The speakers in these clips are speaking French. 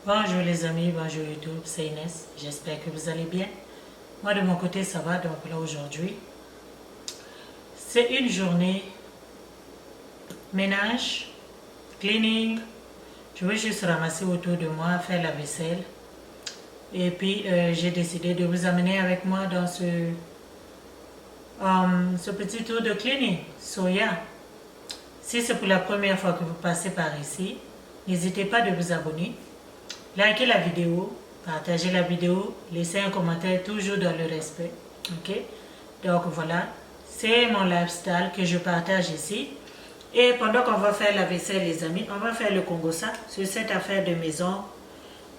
Bonjour les amis, bonjour YouTube, c'est Inès, j'espère que vous allez bien. Moi de mon côté ça va, donc là aujourd'hui, c'est une journée ménage, cleaning. Je veux juste ramasser autour de moi, faire la vaisselle. Et puis j'ai décidé de vous amener avec moi dans ce petit tour de cleaning. So yeah, si c'est pour la première fois que vous passez par ici, n'hésitez pas de vous abonner. Likez la vidéo, partagez la vidéo, laissez un commentaire toujours dans le respect. Ok? Donc voilà, c'est mon lifestyle que je partage ici. Et pendant qu'on va faire la vaisselle les amis, on va faire le Congosa sur cette affaire de maison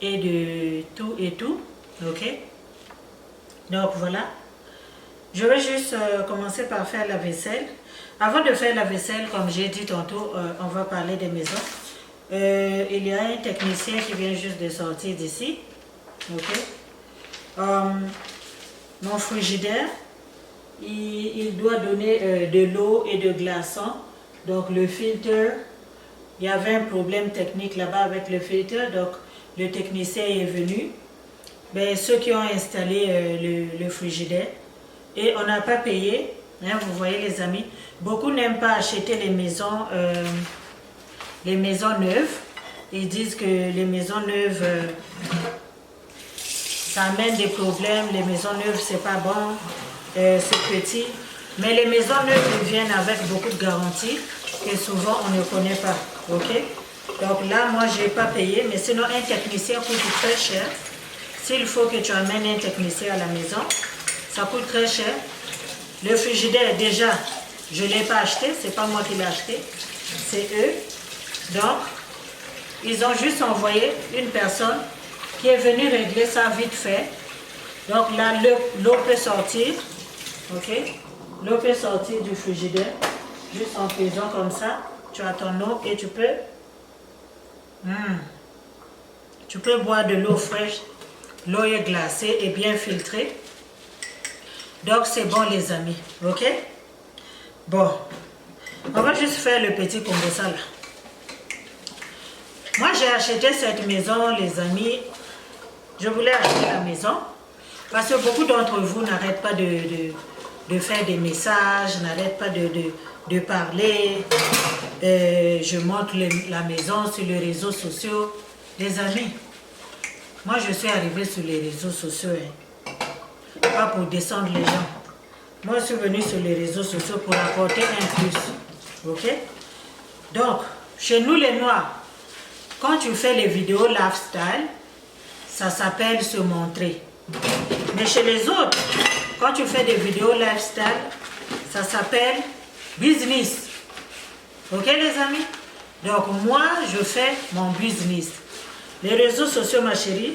et de tout et tout. Ok? Donc voilà. Je vais juste commencer par faire la vaisselle. Avant de faire la vaisselle, comme j'ai dit tantôt, on va parler des maisons. Il y a un technicien qui vient juste de sortir d'ici. Ok. Mon frigidaire, il doit donner de l'eau et de glaçons. Donc le filtre, il y avait un problème technique là-bas avec le filtre. Donc le technicien est venu. Ben, ceux qui ont installé le frigidaire. Et on n'a pas payé. Hein, vous voyez les amis. Beaucoup n'aiment pas acheter les maisons neuves. Ils disent que les maisons neuves, ça amène des problèmes. Les maisons neuves, c'est pas bon, c'est petit. Mais les maisons neuves ils viennent avec beaucoup de garanties que souvent on ne connaît pas. Ok? Donc là, moi, je n'ai pas payé, mais sinon, un technicien coûte très cher. S'il faut que tu amènes un technicien à la maison, ça coûte très cher. Le frigidaire, déjà, je ne l'ai pas acheté, c'est pas moi qui l'ai acheté, c'est eux. Donc, ils ont juste envoyé une personne qui est venue régler ça vite fait. Donc là, l'eau peut sortir. Ok? L'eau peut sortir du frigidaire. Juste en faisant comme ça. Tu as ton eau et tu peux... Tu peux boire de l'eau fraîche. L'eau est glacée et bien filtrée. Donc c'est bon les amis. Ok? Bon. On va juste faire le petit Congosa là. Moi, j'ai acheté cette maison, les amis. Je voulais acheter la maison parce que beaucoup d'entre vous n'arrêtent pas de faire des messages, n'arrêtent pas de parler. Je montre la maison sur les réseaux sociaux. Les amis, moi, je suis arrivée sur les réseaux sociaux, hein, pas pour descendre les gens. Moi, je suis venue sur les réseaux sociaux pour apporter un plus. Ok? Donc, chez nous, les Noirs, quand tu fais les vidéos lifestyle, ça s'appelle se montrer. Mais chez les autres, quand tu fais des vidéos lifestyle, ça s'appelle business. Ok les amis? Donc moi, je fais mon business. Les réseaux sociaux, ma chérie,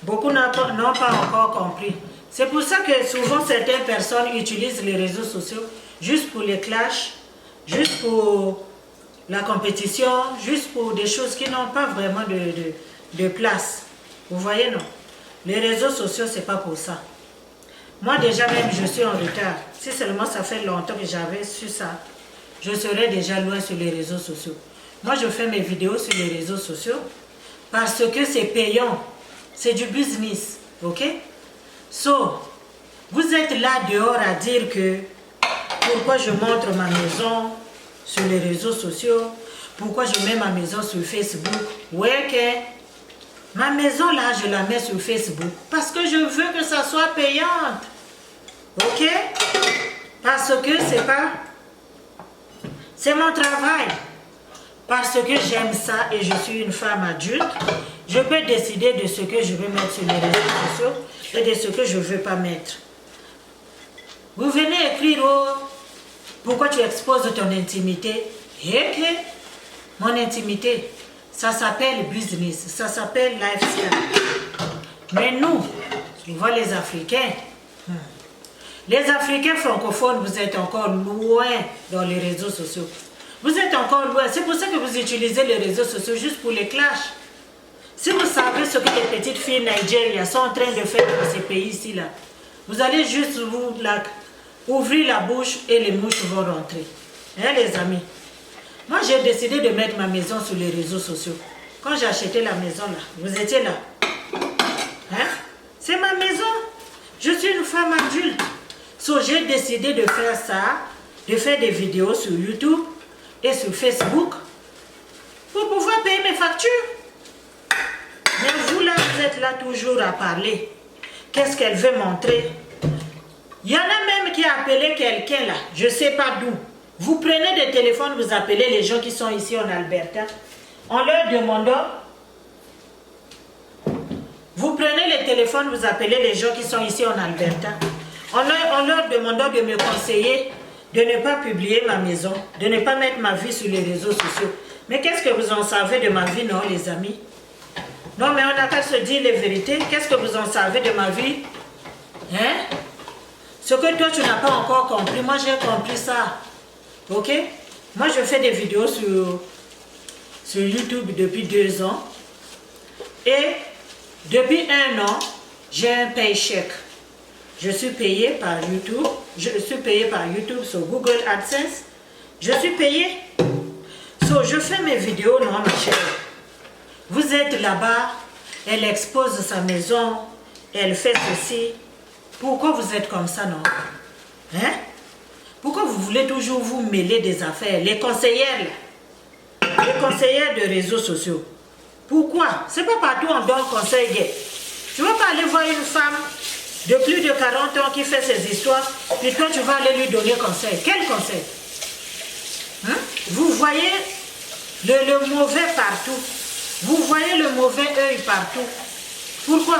beaucoup n'ont pas encore compris. C'est pour ça que souvent certaines personnes utilisent les réseaux sociaux juste pour les clashs, juste pour la compétition, juste pour des choses qui n'ont pas vraiment de place. Vous voyez, non? Les réseaux sociaux, c'est pas pour ça. Moi, déjà même, je suis en retard. Si seulement ça fait longtemps que j'avais su ça, je serais déjà loin sur les réseaux sociaux. Moi, je fais mes vidéos sur les réseaux sociaux parce que c'est payant. C'est du business. Ok? So, vous êtes là dehors à dire que pourquoi je montre ma maison sur les réseaux sociaux, pourquoi je mets ma maison sur Facebook. Ouais, que ma maison là, je la mets sur Facebook parce que je veux que ça soit payante. Ok? Parce que c'est mon travail. Parce que j'aime ça et je suis une femme adulte, je peux décider de ce que je veux mettre sur les réseaux sociaux et de ce que je ne veux pas mettre. Vous venez écrire, oh, pourquoi tu exposes ton intimité? Ok, mon intimité, ça s'appelle business, ça s'appelle lifestyle. Mais nous, on voit les Africains. Les Africains francophones, vous êtes encore loin dans les réseaux sociaux. Vous êtes encore loin. C'est pour ça que vous utilisez les réseaux sociaux juste pour les clashs. Si vous savez ce que les petites filles nigériennes sont en train de faire dans ces pays-ci, là, vous allez juste ouvrir la bouche et les mouches vont rentrer. Hein, les amis? Moi, j'ai décidé de mettre ma maison sur les réseaux sociaux. quand j'ai acheté la maison là, vous étiez là. Hein? C'est ma maison. Je suis une femme adulte. So, j'ai décidé de faire ça, de faire des vidéos sur YouTube et sur Facebook pour pouvoir payer mes factures. Mais vous là, vous êtes là toujours à parler. Qu'est-ce qu'elle veut montrer? Il y en a même qui a appelé quelqu'un là, je ne sais pas d'où. Vous prenez des téléphones, vous appelez les gens qui sont ici en Alberta. En leur demandant, vous prenez les téléphones, vous appelez les gens qui sont ici en Alberta. En leur demandant de me conseiller de ne pas publier ma maison, de ne pas mettre ma vie sur les réseaux sociaux. Mais qu'est-ce que vous en savez de ma vie, non, les amis? Non, mais on n'a qu'à se dire les vérités. Qu'est-ce que vous en savez de ma vie? Hein? Ce que toi, tu n'as pas encore compris, moi, j'ai compris ça. Ok? Moi, je fais des vidéos sur YouTube depuis 2 ans. Et depuis 1 an, j'ai un paycheck. Je suis payé par YouTube. Je suis payé par YouTube sur Google AdSense. Je suis payé. So, je fais mes vidéos, non, ma chère. Vous êtes là-bas, elle expose sa maison, elle fait ceci. Pourquoi vous êtes comme ça, non? Hein? Pourquoi vous voulez toujours vous mêler des affaires? Les conseillères, les conseillères de réseaux sociaux. Pourquoi? C'est pas partout on donne conseil gay. Tu ne vas pas aller voir une femme de plus de 40 ans qui fait ses histoires, puis toi tu vas aller lui donner conseil. Quel conseil? Hein? Vous voyez le mauvais partout. Vous voyez le mauvais œil partout. Pourquoi?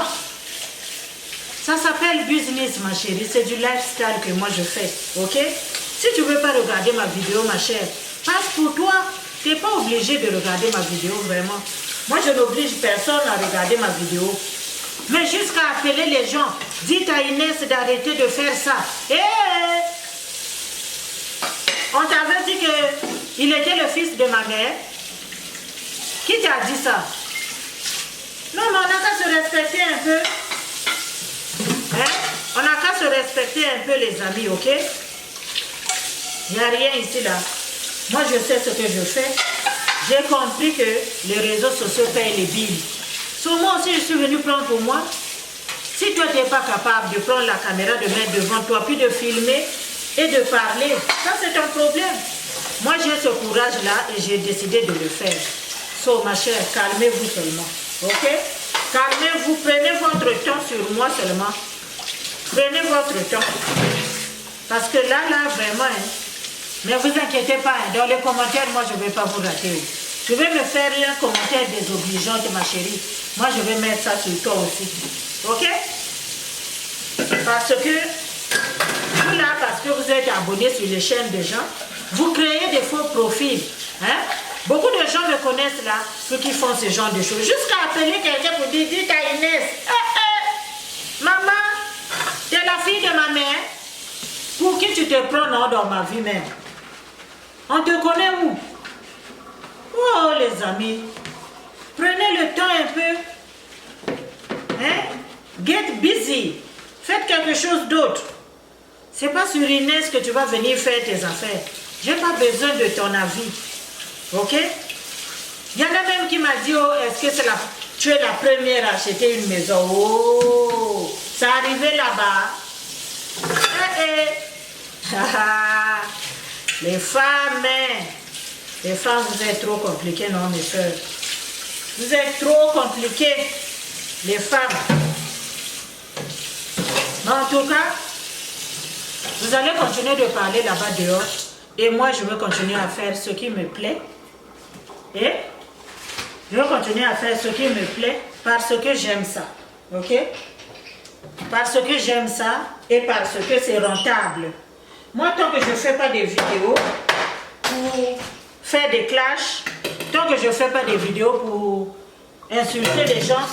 Ça s'appelle business, ma chérie. C'est du lifestyle que moi je fais. Ok? Si tu ne veux pas regarder ma vidéo, ma chère, passe pour toi. Tu n'es pas obligé de regarder ma vidéo, vraiment. Moi, je n'oblige personne à regarder ma vidéo. Mais jusqu'à appeler les gens, dites à Inès d'arrêter de faire ça. Hey! On t'avait dit qu'il était le fils de ma mère. Qui t'a dit ça? Non, mais on n'a qu'à se respecter un peu. Hein? On n'a qu'à se respecter un peu, les amis, ok? Il n'y a rien ici, là. Moi, je sais ce que je fais. J'ai compris que les réseaux sociaux payent les billes. Sur moi aussi, je suis venue prendre pour moi. Si toi, tu n'es pas capable de prendre la caméra, de mettre devant toi, puis de filmer et de parler, ça, c'est ton problème. Moi, j'ai ce courage-là et j'ai décidé de le faire. So, ma chère, calmez-vous seulement. Ok? Calmez-vous, prenez votre temps sur moi seulement. Prenez votre temps. Parce que là, vraiment, hein, ne vous inquiétez pas, hein, dans les commentaires, moi, je ne vais pas vous rater. Je vais me faire un commentaire désobligeant, ma chérie. Moi, je vais mettre ça sur toi aussi. Ok? Parce que, vous là, parce que vous êtes abonné sur les chaînes des gens, vous créez des faux profils. Hein? Beaucoup de gens me connaissent là, ceux qui font ce genre de choses. Jusqu'à appeler quelqu'un pour dire, dites à Inès, maman, tu es la fille de ma mère. Pour qui tu te prends non, dans ma vie même? On te connaît où? Oh les amis, prenez le temps un peu. Hein? Get busy. Faites quelque chose d'autre. C'est pas sur Inès que tu vas venir faire tes affaires. J'ai pas besoin de ton avis. Ok? Il y en a même qui m'a dit, oh, est-ce que tu es la première à acheter une maison? Oh, ça arrivait là-bas. Les femmes, les femmes, vous êtes trop compliquées, non, mes soeurs? Vous êtes trop compliquées, les femmes. Mais en tout cas, vous allez continuer de parler là-bas dehors. Et moi, je vais continuer à faire ce qui me plaît. Et je vais continuer à faire ce qui me plaît parce que j'aime ça. Ok? Parce que j'aime ça et parce que c'est rentable. Moi, tant que je ne fais pas des vidéos pour faire des clashs, tant que je ne fais pas des vidéos pour insulter les gens,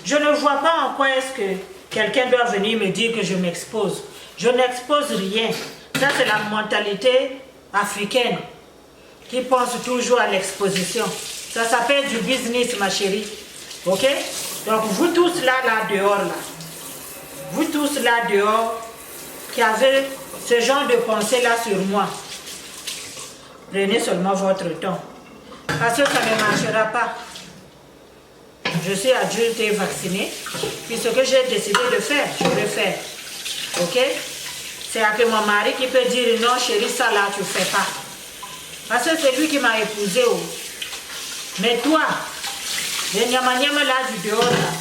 je ne vois pas en quoi est-ce que quelqu'un doit venir me dire que je m'expose. Je n'expose rien. Ça, c'est la mentalité africaine qui pense toujours à l'exposition. Ça s'appelle du business, ma chérie. Ok? Donc, vous tous là dehors, là. Vous tous là dehors, qui avez ce genre de pensée là sur moi, prenez seulement votre temps. Parce que ça ne marchera pas. je suis adulte et vaccinée. Puis ce que j'ai décidé de faire, je vais faire. Ok? C'est à que mon mari qui peut dire non chérie, ça là tu fais pas. Parce que c'est lui qui m'a épousé. Oh. Mais toi, les nyama-nyama là du dehors, là,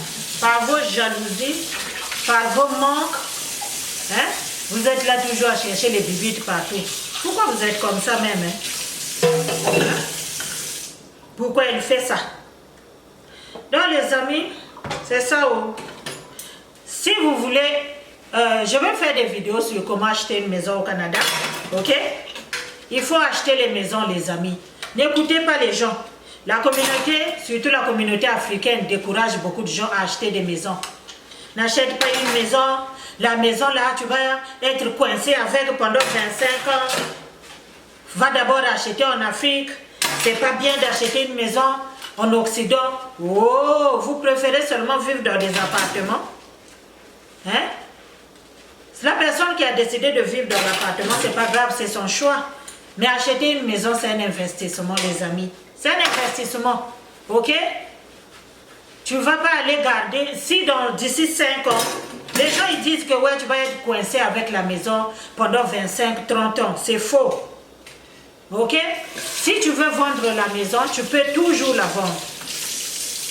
par vos jalousies, par vos manques, hein, vous êtes là toujours à chercher les bibites partout. Pourquoi vous êtes comme ça même? Hein? Pourquoi elle fait ça? Donc les amis, c'est ça. Oh. Si vous voulez, je vais faire des vidéos sur comment acheter une maison au Canada. Ok? Il faut acheter les maisons, les amis. N'écoutez pas les gens. La communauté, surtout la communauté africaine, décourage beaucoup de gens à acheter des maisons. N'achète pas une maison. La maison là, tu vas être coincé avec pendant 25 ans. Va d'abord acheter en Afrique. C'est pas bien d'acheter une maison en Occident. Oh, vous préférez seulement vivre dans des appartements? Hein? C'est la personne qui a décidé de vivre dans l'appartement, c'est pas grave, c'est son choix. Mais acheter une maison, c'est un investissement, les amis. C'est un investissement, ok? Tu ne vas pas aller garder, si d'ici 5 ans, les gens ils disent que ouais, tu vas être coincé avec la maison pendant 25-30 ans. C'est faux. Ok? Si tu veux vendre la maison, tu peux toujours la vendre.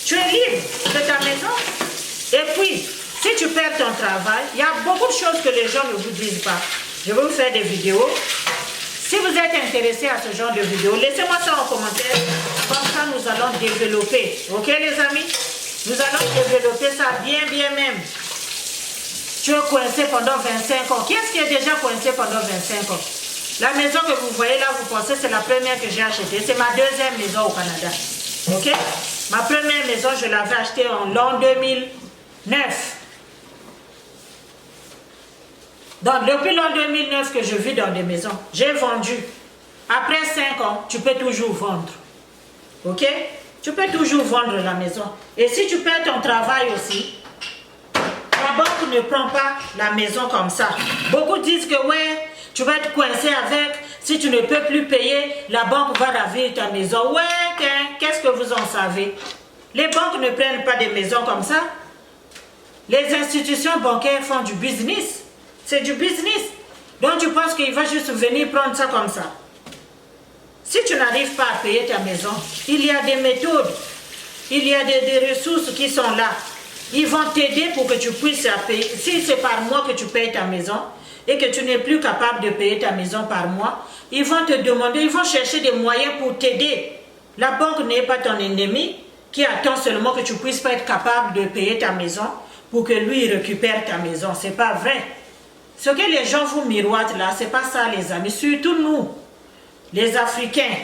Tu es libre de ta maison. Et puis, si tu perds ton travail, il y a beaucoup de choses que les gens ne vous disent pas. Je vais vous faire des vidéos. Si vous êtes intéressé à ce genre de vidéos, laissez-moi ça en commentaire. Comme ça, nous allons développer. Ok, les amis? Nous allons développer ça bien, bien même. Tu es coincé pendant 25 ans. Qui est-ce qui est déjà coincé pendant 25 ans? La maison que vous voyez là, vous pensez c'est la première que j'ai achetée. C'est ma deuxième maison au Canada. Ok? Ma première maison, je l'avais achetée en l'an 2009. Donc, depuis l'an 2009 que je vis dans des maisons, j'ai vendu. Après 5 ans, tu peux toujours vendre. Ok? Tu peux toujours vendre la maison. Et si tu perds ton travail aussi, la banque ne prend pas la maison comme ça. Beaucoup disent que ouais, tu vas être coincé avec, si tu ne peux plus payer, la banque va ravir ta maison. Ouais, qu'est-ce que vous en savez? Les banques ne prennent pas des maisons comme ça. Les institutions bancaires font du business. C'est du business. Donc tu penses qu'il va juste venir prendre ça comme ça. Si tu n'arrives pas à payer ta maison, il y a des méthodes. Il y a des ressources qui sont là. Ils vont t'aider pour que tu puisses payer. Si c'est par mois que tu payes ta maison et que tu n'es plus capable de payer ta maison par mois, ils vont te demander, ils vont chercher des moyens pour t'aider. La banque n'est pas ton ennemi qui attend seulement que tu puisses pas être capable de payer ta maison pour que lui il récupère ta maison. C'est pas vrai. Ce que les gens vous miroitent là, c'est pas ça les amis. Surtout nous, les Africains,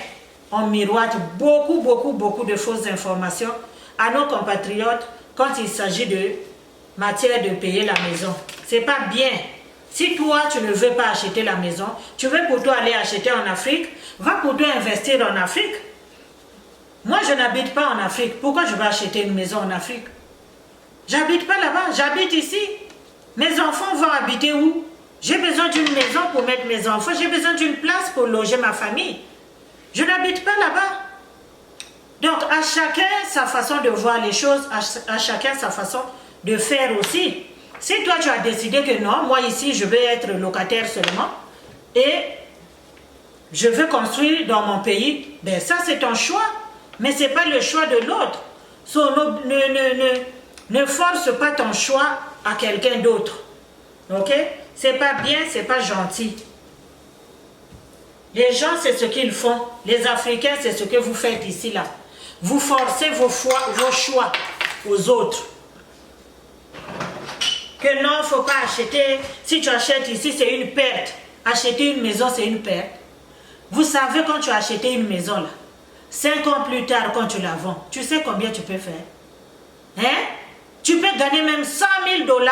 on miroite beaucoup de fausses informations à nos compatriotes quand il s'agit de matière de payer la maison. C'est pas bien. Si toi, tu ne veux pas acheter la maison, tu veux pour toi aller acheter en Afrique, va pour toi investir en Afrique. Moi, je n'habite pas en Afrique. Pourquoi je vais acheter une maison en Afrique? J'habite pas là-bas, j'habite ici. Mes enfants vont habiter où? J'ai besoin d'une maison pour mettre mes enfants. J'ai besoin d'une place pour loger ma famille. Je n'habite pas là-bas. Donc, à chacun sa façon de voir les choses, à chacun sa façon de faire aussi. Si toi, tu as décidé que non, moi ici, je vais être locataire seulement et je veux construire dans mon pays, ben ça, c'est ton choix. Mais ce n'est pas le choix de l'autre. So, ne force pas ton choix à quelqu'un d'autre. Ok? C'est pas bien, c'est pas gentil. Les gens, c'est ce qu'ils font. Les Africains, c'est ce que vous faites ici, là. Vous forcez vos choix aux autres. Que non, il ne faut pas acheter. Si tu achètes ici, c'est une perte. Acheter une maison, c'est une perte. Vous savez, quand tu as acheté une maison, là, 5 ans plus tard, quand tu la vends, tu sais combien tu peux faire? Hein? Tu peux gagner même 100 000 $.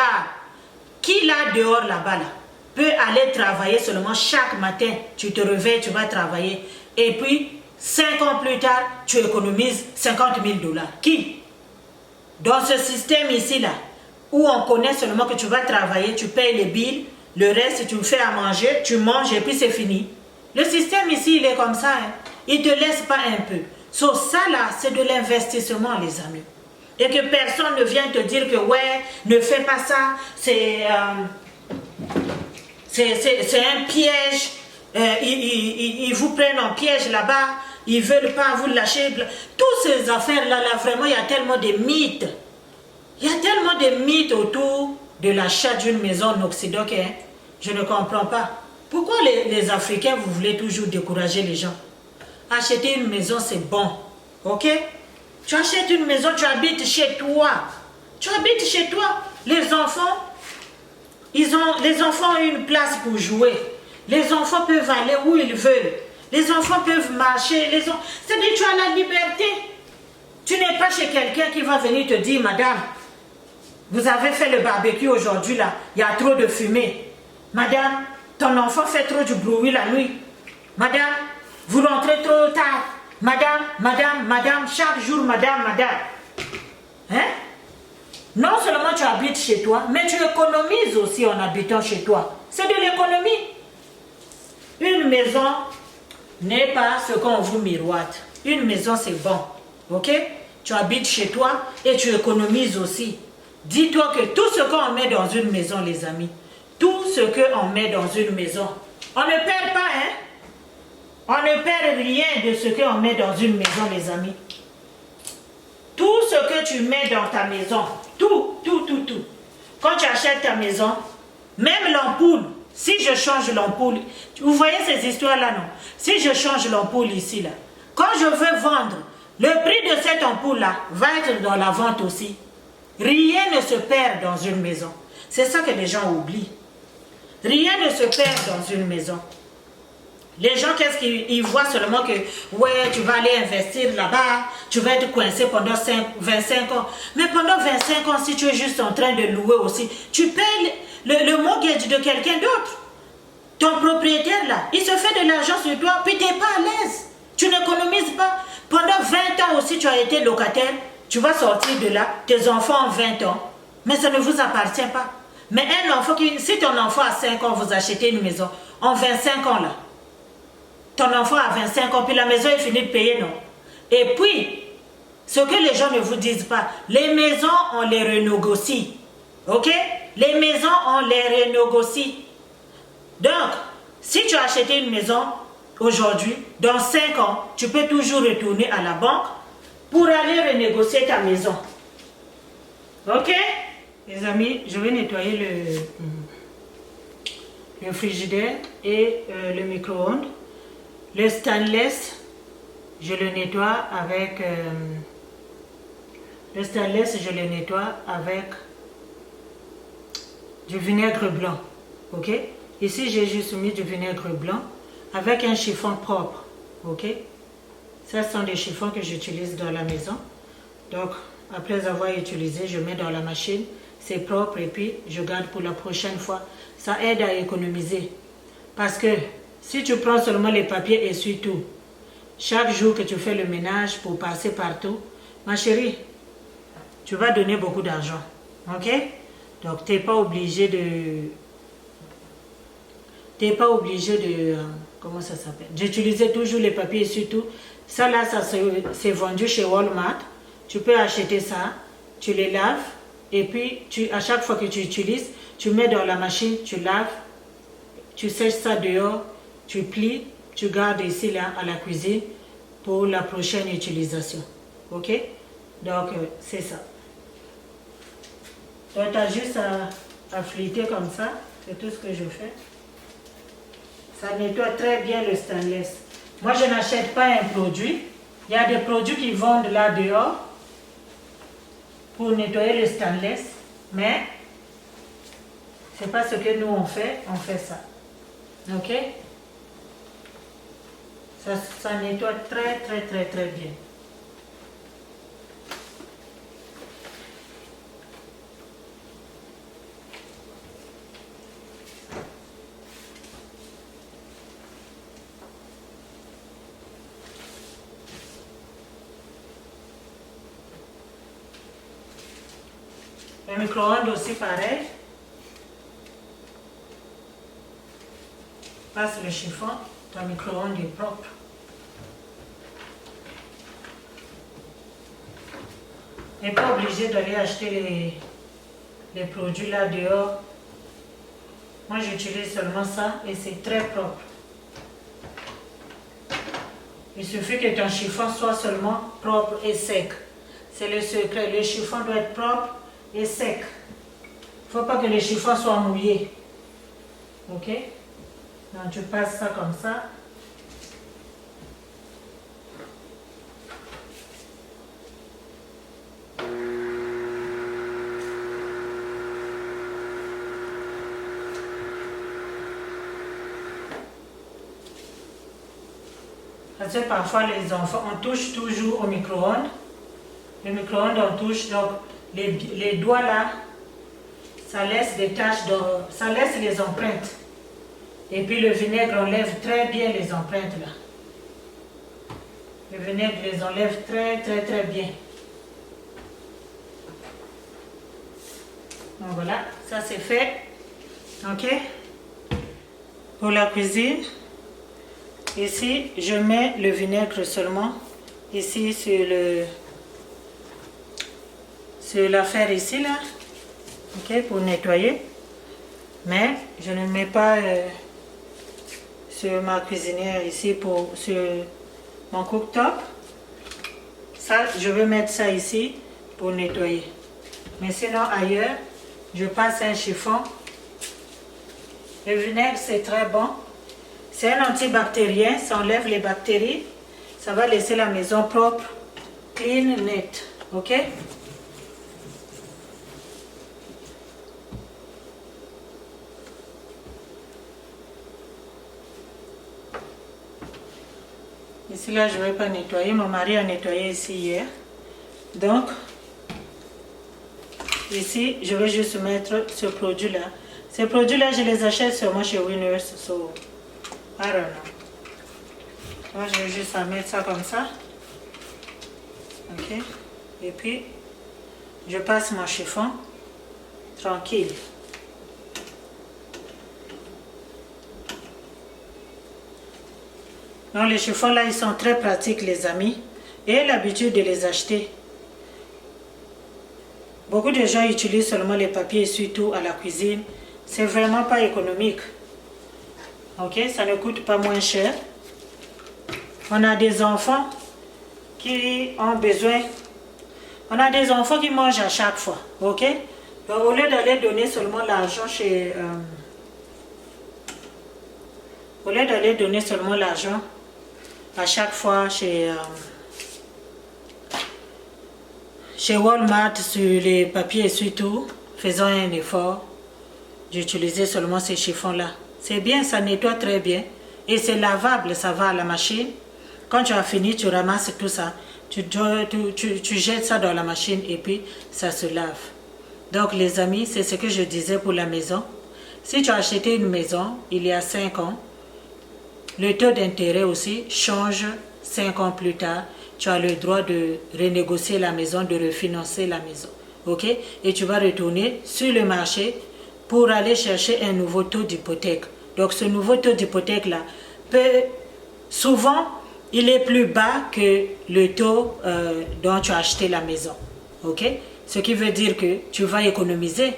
Qui là dehors là-bas là, peut aller travailler seulement chaque matin, tu te réveilles, tu vas travailler. Et puis, 5 ans plus tard, tu économises 50 000 $. Qui? Dans ce système ici là, où on connaît seulement que tu vas travailler, tu payes les billes, le reste tu fais à manger, tu manges et puis c'est fini. Le système ici, il est comme ça. Hein. Il ne te laisse pas un peu. So, ça là, c'est de l'investissement les amis. et que personne ne vient te dire que ouais, ne fais pas ça, c'est un piège, ils vous prennent en piège là-bas, ils ne veulent pas vous lâcher. Toutes ces affaires-là, là, vraiment, il y a tellement de mythes. Il y a tellement de mythes autour de l'achat d'une maison en Occident que je ne comprends pas. Pourquoi les Africains, vous voulez toujours décourager les gens? Acheter une maison, c'est bon. Ok? Tu achètes une maison, tu habites chez toi. Tu habites chez toi. Les enfants, les enfants ont une place pour jouer. Les enfants peuvent aller où ils veulent. Les enfants peuvent marcher. C'est-à-dire que tu as la liberté. Tu n'es pas chez quelqu'un qui va venir te dire, madame, vous avez fait le barbecue aujourd'hui là, il y a trop de fumée. Madame, ton enfant fait trop du bruit la nuit. Madame, vous rentrez trop tard. Madame, chaque jour, madame. Hein? Non seulement tu habites chez toi, mais tu économises aussi en habitant chez toi. C'est de l'économie. Une maison n'est pas ce qu'on vous miroite. Une maison, c'est bon. Ok? Tu habites chez toi et tu économises aussi. Dis-toi que tout ce qu'on met dans une maison, les amis, tout ce qu'on met dans une maison, on ne perd pas, hein? On ne perd rien de ce qu'on met dans une maison, les amis. Tout ce que tu mets dans ta maison, tout. Quand tu achètes ta maison, même l'ampoule, si je change l'ampoule, vous voyez ces histoires-là, non? Si je change l'ampoule ici, là, quand je veux vendre, le prix de cette ampoule-là va être dans la vente aussi. Rien ne se perd dans une maison. C'est ça que les gens oublient. Rien ne se perd dans une maison. Les gens, qu'est-ce qu'ils voient seulement que, ouais, tu vas aller investir là-bas, tu vas être coincé pendant 25 ans. Mais pendant 25 ans, si tu es juste en train de louer aussi, tu payes le mortgage de quelqu'un d'autre. Ton propriétaire là, il se fait de l'argent sur toi, puis tu n'es pas à l'aise. Tu n'économises pas. Pendant 20 ans aussi, tu as été locataire, tu vas sortir de là, tes enfants ont 20 ans, mais ça ne vous appartient pas. Mais un enfant, si ton enfant a 5 ans, vous achetez une maison, en 25 ans là, ton enfant a 25 ans, puis la maison est finie de payer, non? Et puis, ce que les gens ne vous disent pas, les maisons, on les renégocie. Ok? Les maisons, on les renégocie. Donc, si tu as acheté une maison aujourd'hui, dans 5 ans, tu peux toujours retourner à la banque pour aller renégocier ta maison. Ok? Les amis, je vais nettoyer le frigidaire et le micro-ondes. Le stainless, je le nettoie avec du vinaigre blanc. Ok? Ici, j'ai juste mis du vinaigre blanc avec un chiffon propre. Ok? Ce sont des chiffons que j'utilise dans la maison. Donc, après avoir utilisé, je mets dans la machine. C'est propre et puis je garde pour la prochaine fois. Ça aide à économiser. Parce que si tu prends seulement les papiers et surtout, chaque jour que tu fais le ménage pour passer partout, ma chérie, tu vas donner beaucoup d'argent. Ok? Donc, tu n'es pas obligé de... comment ça s'appelle? J'utilisais toujours les papiers et surtout. Ça là, ça c'est vendu chez Walmart. Tu peux acheter ça, tu les laves et puis à chaque fois que tu utilises, tu mets dans la machine, tu laves, tu sèches ça dehors, tu plies, tu gardes ici là à la cuisine pour la prochaine utilisation. Ok? Donc c'est ça. Donc tu as juste à flûter comme ça, c'est tout ce que je fais. Ça nettoie très bien le stainless. Moi je n'achète pas un produit. Il y a des produits qui vendent là dehors pour nettoyer le stainless, mais c'est pas ce que nous on fait ça. Ok? Ça nettoie très bien. Le micro-ondes aussi pareil. Passe le chiffon, ton micro-ondes est propre. n'est pas obligé d'aller acheter les produits là dehors. Moi j'utilise seulement ça et c'est très propre. Il suffit que ton chiffon soit seulement propre et sec. C'est le secret. Le chiffon doit être propre et sec. Il ne faut pas que le chiffon soit mouillé. Ok? Donc tu passes ça comme ça. Parce que parfois les enfants, on touche toujours au micro-ondes. Le micro-ondes, on touche, donc les doigts là, ça laisse des taches, ça laisse les empreintes. Et puis le vinaigre enlève très bien les empreintes là. Le vinaigre les enlève très bien. Donc voilà, ça c'est fait. Ok? Pour la cuisine. Ici, je mets le vinaigre seulement, ici sur l'affaire ici là, ok, pour nettoyer. Mais je ne mets pas sur ma cuisinière ici, sur mon cooktop. Ça, je vais mettre ça ici pour nettoyer. Mais sinon ailleurs, je passe un chiffon. Le vinaigre c'est très bon. C'est un antibactérien, ça enlève les bactéries. Ça va laisser la maison propre, clean, net. Ok? Ici, là, je ne vais pas nettoyer. Mon mari a nettoyé ici hier. Donc, ici, je vais juste mettre ce produit-là. Ces produits-là, je les achète seulement chez Winners. So, I don't know. Moi, je vais juste mettre ça comme ça. Ok. Et puis, je passe mon chiffon tranquille. Donc, les chiffons là, ils sont très pratiques, les amis. Et l'habitude de les acheter. Beaucoup de gens utilisent seulement les papiers, surtout à la cuisine. C'est vraiment pas économique. Ok, ça ne coûte pas moins cher. On a des enfants qui ont besoin. On a des enfants qui mangent à chaque fois. Ok, donc au lieu d'aller donner seulement l'argent chez. Au lieu d'aller donner seulement l'argent à chaque fois chez Walmart sur les papiers et surtout, faisons un effort d'utiliser seulement ces chiffons-là. C'est bien, ça nettoie très bien. Et c'est lavable, ça va à la machine. Quand tu as fini, tu ramasses tout ça. Tu jettes ça dans la machine et puis ça se lave. Donc les amis, c'est ce que je disais pour la maison. Si tu as acheté une maison il y a 5 ans, le taux d'intérêt aussi change 5 ans plus tard. Tu as le droit de renégocier la maison, de refinancer la maison. Ok? Et tu vas retourner sur le marché pour aller chercher un nouveau taux d'hypothèque. Donc ce nouveau taux d'hypothèque là, souvent, il est plus bas que le taux dont tu as acheté la maison. Ok? Ce qui veut dire que tu vas économiser.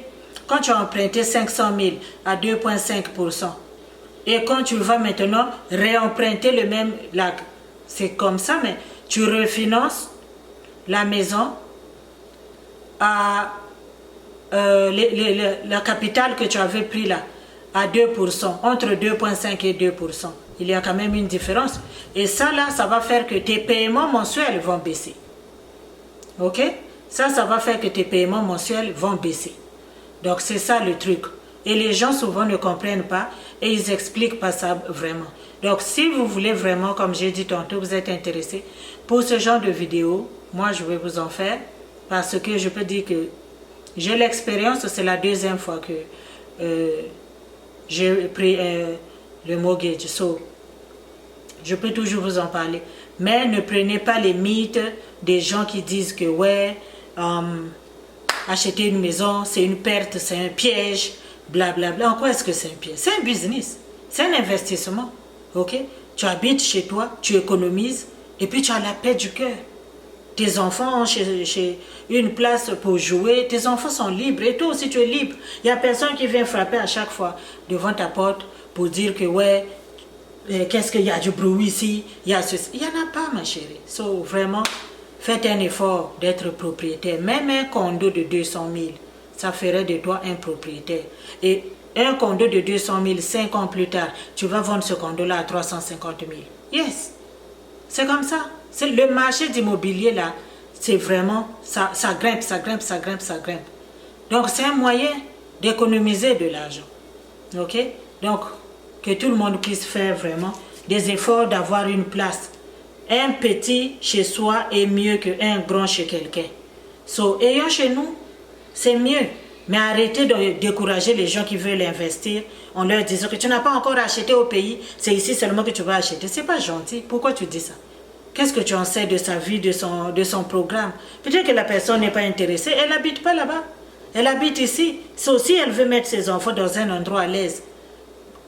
Quand tu as emprunté 500 000 à 2,5%, et quand tu vas maintenant réemprunter le même, c'est comme ça, mais tu refinances la maison à la capitale que tu avais pris là, à 2%, entre 2,5 et 2%. Il y a quand même une différence. Et ça là, ça va faire que tes paiements mensuels vont baisser. Ok? Ça va faire que tes paiements mensuels vont baisser. Donc c'est ça le truc. Et les gens souvent ne comprennent pas et ils n'expliquent pas ça vraiment. Donc si vous voulez vraiment, comme j'ai dit tantôt, vous êtes intéressé pour ce genre de vidéo, moi je vais vous en faire parce que je peux dire que j'ai l'expérience, c'est la deuxième fois que j'ai pris le mortgage. So, je peux toujours vous en parler. Mais ne prenez pas les mythes des gens qui disent que ouais, acheter une maison, c'est une perte, c'est un piège, blablabla. En quoi est-ce que c'est un piège? C'est un business, c'est un investissement. Ok? Tu habites chez toi, tu économises et puis tu as la paix du cœur. tes enfants ont une place pour jouer, tes enfants sont libres et toi aussi tu es libre. Il n'y a personne qui vient frapper à chaque fois devant ta porte pour dire que ouais, qu'est-ce qu'il y a du bruit ici, il y a ceci. Il n'y en a pas ma chérie. So, vraiment, faites un effort d'être propriétaire. Même un condo de 200 000, ça ferait de toi un propriétaire. Et un condo de 200 000, 5 ans plus tard, tu vas vendre ce condo-là à 350 000. Yes, c'est comme ça. C'est le marché d'immobilier là, c'est vraiment, ça grimpe, ça grimpe, ça grimpe, ça grimpe. Donc c'est un moyen d'économiser de l'argent. Ok? Donc, que tout le monde puisse faire vraiment des efforts d'avoir une place. Un petit chez soi est mieux qu'un grand chez quelqu'un. So, ayons chez nous, c'est mieux. Mais arrêtez de décourager les gens qui veulent investir en leur disant que tu n'as pas encore acheté au pays, c'est ici seulement que tu vas acheter. C'est pas gentil. Pourquoi tu dis ça? Qu'est-ce que tu en sais de sa vie, de son programme? Peut-être que la personne n'est pas intéressée, elle n'habite pas là-bas. Elle habite ici. So, si elle veut mettre ses enfants dans un endroit à l'aise,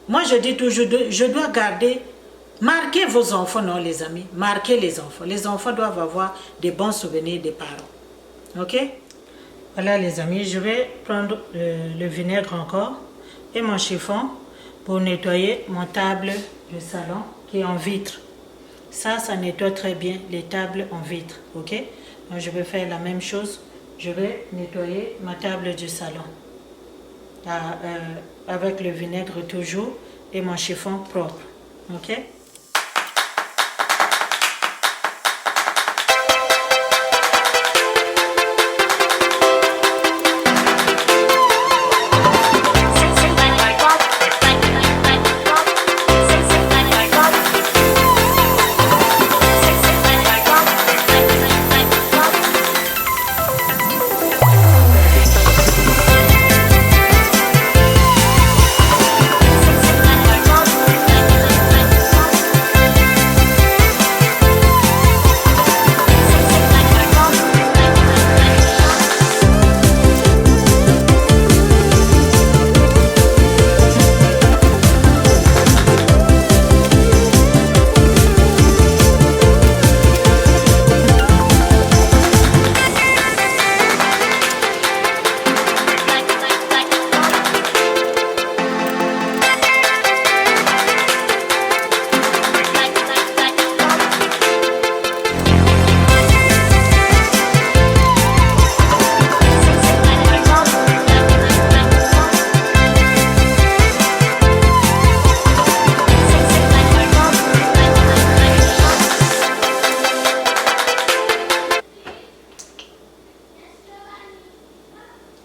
moi je dis toujours, je dois garder, marquez vos enfants, non les amis, marquez les enfants. Les enfants doivent avoir des bons souvenirs des parents. Ok? Voilà les amis, je vais prendre le vinaigre encore et mon chiffon pour nettoyer mon table de salon qui est en vitre. Ça nettoie très bien les tables en vitre. Ok? Donc je vais faire la même chose. Je vais nettoyer ma table du salon. Avec le vinaigre toujours et mon chiffon propre. Ok?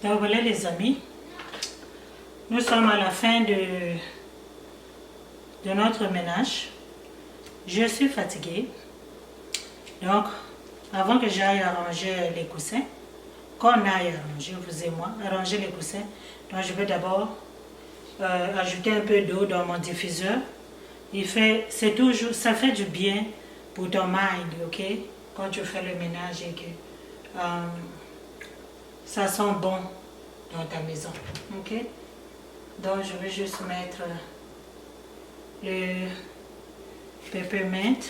Donc voilà les amis, nous sommes à la fin de notre ménage. Je suis fatiguée. Donc, avant que j'aille arranger les coussins, qu'on aille arranger, vous et moi, arranger les coussins, donc je vais d'abord ajouter un peu d'eau dans mon diffuseur. C'est toujours, ça fait du bien pour ton mind, ok? Quand tu fais le ménage et que ça sent bon dans ta maison, ok? Donc je vais juste mettre le peppermint.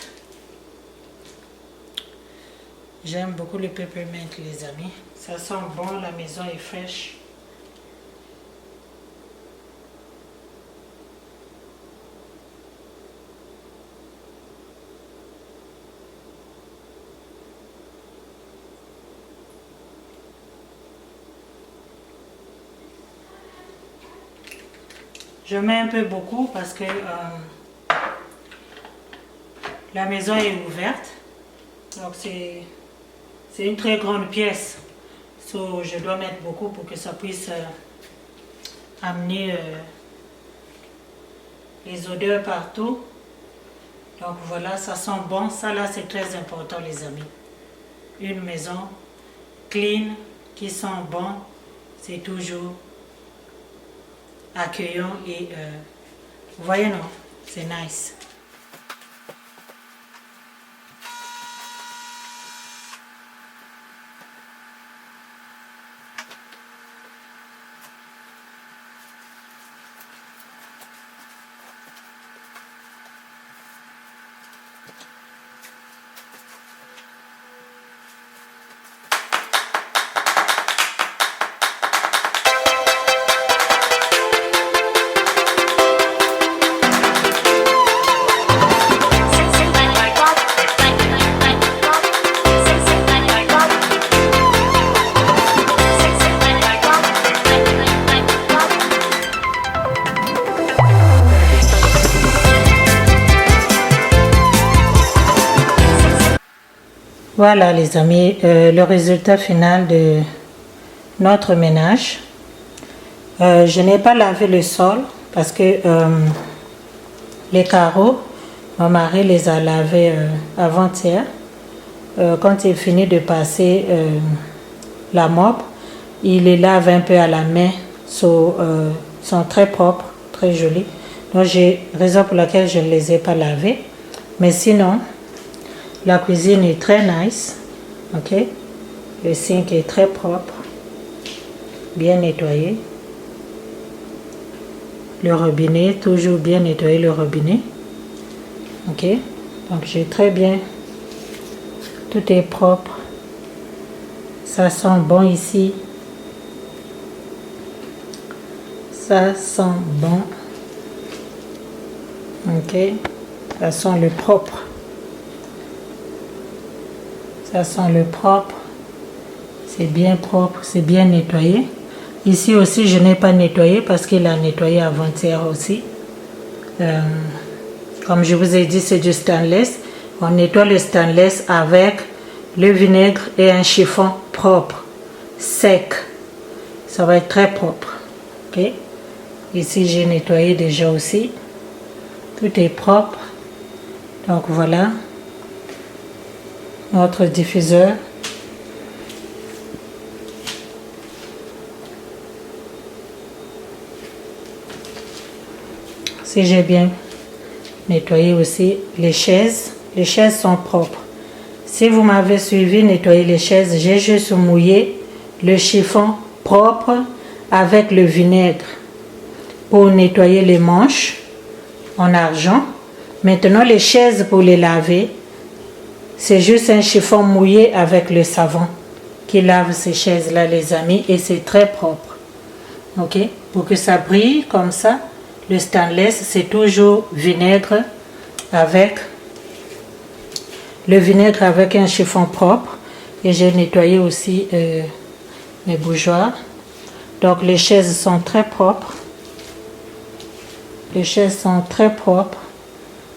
J'aime beaucoup le peppermint les amis, ça sent bon, la maison est fraîche. Je mets un peu beaucoup parce que la maison est ouverte. Donc c'est une très grande pièce. So, je dois mettre beaucoup pour que ça puisse amener les odeurs partout. Donc voilà, ça sent bon. Ça là, c'est très important les amis. Une maison clean, qui sent bon, c'est toujours accueillant et vous voyez non, c'est nice. Voilà les amis, le résultat final de notre ménage. Je n'ai pas lavé le sol parce que les carreaux, mon mari les a lavés avant-hier. Quand il finit de passer la mop, il les lave un peu à la main, sont très propres, très jolis. Donc j'ai raison pour laquelle je ne les ai pas lavés. Mais sinon, la cuisine est très nice, ok. Le sink est très propre, bien nettoyé. Le robinet, toujours bien nettoyé le robinet, ok. Donc j'ai très bien, tout est propre. Ça sent bon ici. Ça sent bon, ok. Ça sent le propre. Ça sent le propre, c'est bien propre, c'est bien nettoyé. Ici aussi, je n'ai pas nettoyé parce qu'il a nettoyé avant-hier aussi. Comme je vous ai dit, c'est du stainless. On nettoie le stainless avec le vinaigre et un chiffon propre, sec. Ça va être très propre. Ok. Ici, j'ai nettoyé déjà aussi. Tout est propre. Donc voilà. Notre diffuseur. Si j'ai bien nettoyé aussi les chaises sont propres. Si vous m'avez suivi nettoyer les chaises, j'ai juste mouillé le chiffon propre avec le vinaigre pour nettoyer les manches en argent. Maintenant, les chaises pour les laver, c'est juste un chiffon mouillé avec le savon qui lave ces chaises-là, les amis, et c'est très propre. Ok? Pour que ça brille comme ça, le stainless, c'est toujours vinaigre avec un chiffon propre. Et j'ai nettoyé aussi mes bougeoirs. Donc les chaises sont très propres. Les chaises sont très propres.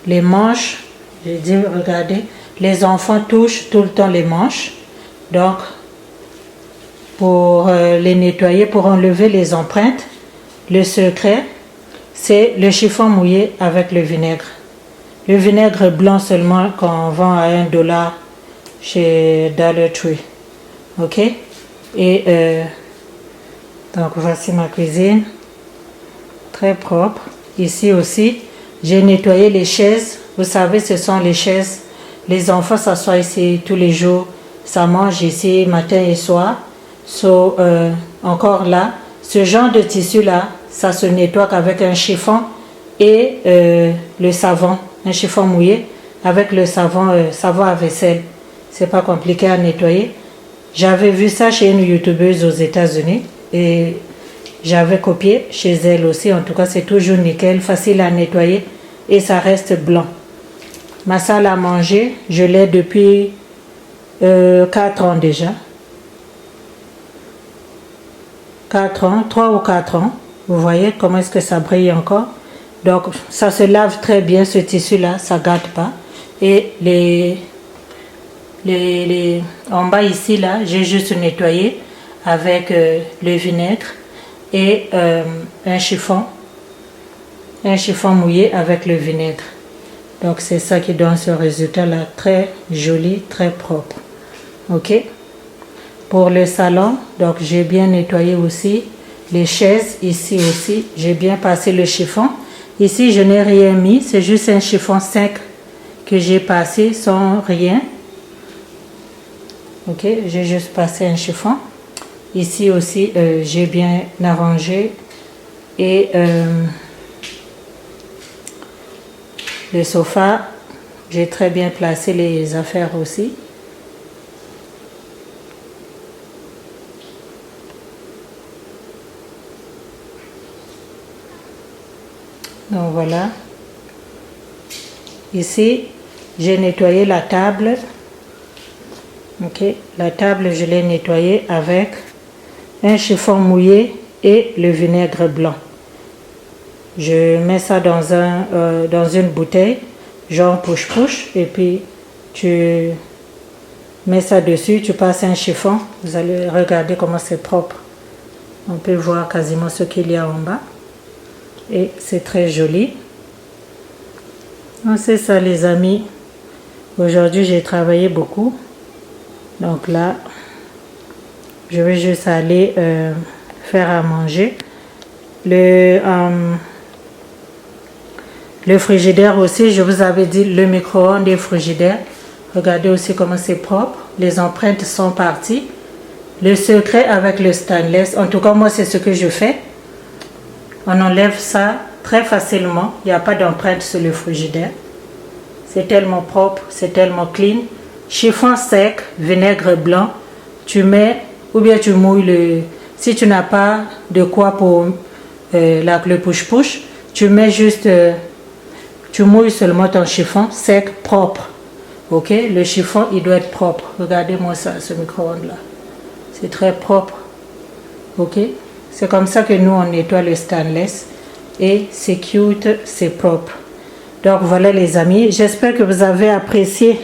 Les manches, j'ai dit, regardez, les enfants touchent tout le temps les manches. Donc, pour les nettoyer, pour enlever les empreintes, le secret, c'est le chiffon mouillé avec le vinaigre. Le vinaigre blanc seulement qu'on vend à $1 chez Dollar Tree. Ok? Et donc voici ma cuisine. Très propre. Ici aussi, j'ai nettoyé les chaises. Vous savez, ce sont les chaises. Les enfants s'assoient ici tous les jours. Ça mange ici matin et soir. Encore là, ce genre de tissu-là, ça se nettoie avec un chiffon et le savon. Un chiffon mouillé avec le savon à vaisselle. C'est pas compliqué à nettoyer. J'avais vu ça chez une youtubeuse aux États-Unis et j'avais copié chez elle aussi. En tout cas, c'est toujours nickel, facile à nettoyer et ça reste blanc. Ma salle à manger, je l'ai depuis 4 ans déjà. 4 ans, 3 ou 4 ans. Vous voyez comment est-ce que ça brille encore. Donc, ça se lave très bien, ce tissu-là, ça ne gâte pas. Et en bas ici, là, j'ai juste nettoyé avec le vinaigre et un chiffon mouillé avec le vinaigre. Donc, c'est ça qui donne ce résultat-là, très joli, très propre. Ok? Pour le salon, donc j'ai bien nettoyé aussi les chaises, ici aussi, j'ai bien passé le chiffon. Ici, je n'ai rien mis, c'est juste un chiffon sec que j'ai passé sans rien. Ok, j'ai juste passé un chiffon. Ici aussi, j'ai bien arrangé et le sofa, j'ai très bien placé les affaires aussi. Donc voilà. Ici, j'ai nettoyé la table. Ok, la table, je l'ai nettoyée avec un chiffon mouillé et le vinaigre blanc. Je mets ça dans une bouteille, genre push-push, et puis tu mets ça dessus, tu passes un chiffon. Vous allez regarder comment c'est propre. On peut voir quasiment ce qu'il y a en bas. Et c'est très joli. C'est ça les amis. Aujourd'hui j'ai travaillé beaucoup. Donc là, je vais juste aller faire à manger. Le frigidaire aussi, je vous avais dit le micro-ondes et frigidaire. Regardez aussi comment c'est propre. Les empreintes sont parties. Le secret avec le stainless, en tout cas moi c'est ce que je fais. On enlève ça très facilement. Il n'y a pas d'empreinte sur le frigidaire. C'est tellement propre, c'est tellement clean. Chiffon sec, vinaigre blanc. Tu mets, ou bien tu mouilles le... Si tu n'as pas de quoi pour le push-push, tu mets juste... tu mouilles seulement ton chiffon sec, propre. Ok, le chiffon, il doit être propre. Regardez-moi ça, ce micro-ondes là. C'est très propre. Ok, c'est comme ça que nous, on nettoie le stainless. Et c'est cute, c'est propre. Donc voilà les amis, j'espère que vous avez apprécié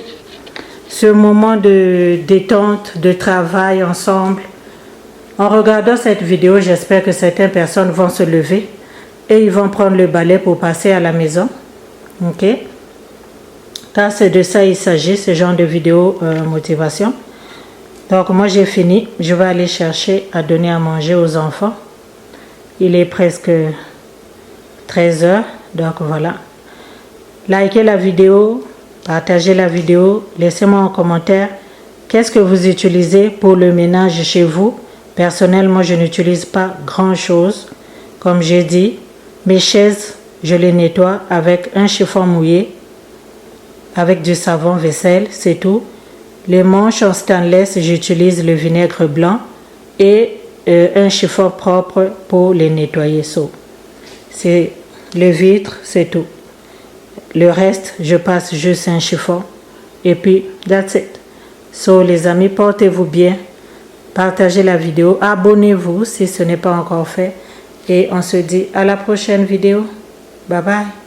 ce moment de détente, de travail ensemble. En regardant cette vidéo, j'espère que certaines personnes vont se lever et ils vont prendre le balai pour passer à la maison. Ok, car c'est de ça il s'agit, ce genre de vidéo motivation. Donc moi j'ai fini, je vais aller chercher à donner à manger aux enfants. Il est presque 13 h, donc voilà. Likez la vidéo, partagez la vidéo, laissez-moi en commentaire qu'est-ce que vous utilisez pour le ménage chez vous. Personnellement, je n'utilise pas grand-chose. Comme j'ai dit, mes chaises, je les nettoie avec un chiffon mouillé, avec du savon vaisselle, c'est tout. Les manches en stainless, j'utilise le vinaigre blanc et un chiffon propre pour les nettoyer. C'est le vitre, c'est tout. Le reste, je passe juste un chiffon et puis that's it. Les amis, portez-vous bien, partagez la vidéo, abonnez-vous si ce n'est pas encore fait et on se dit à la prochaine vidéo. Bye bye.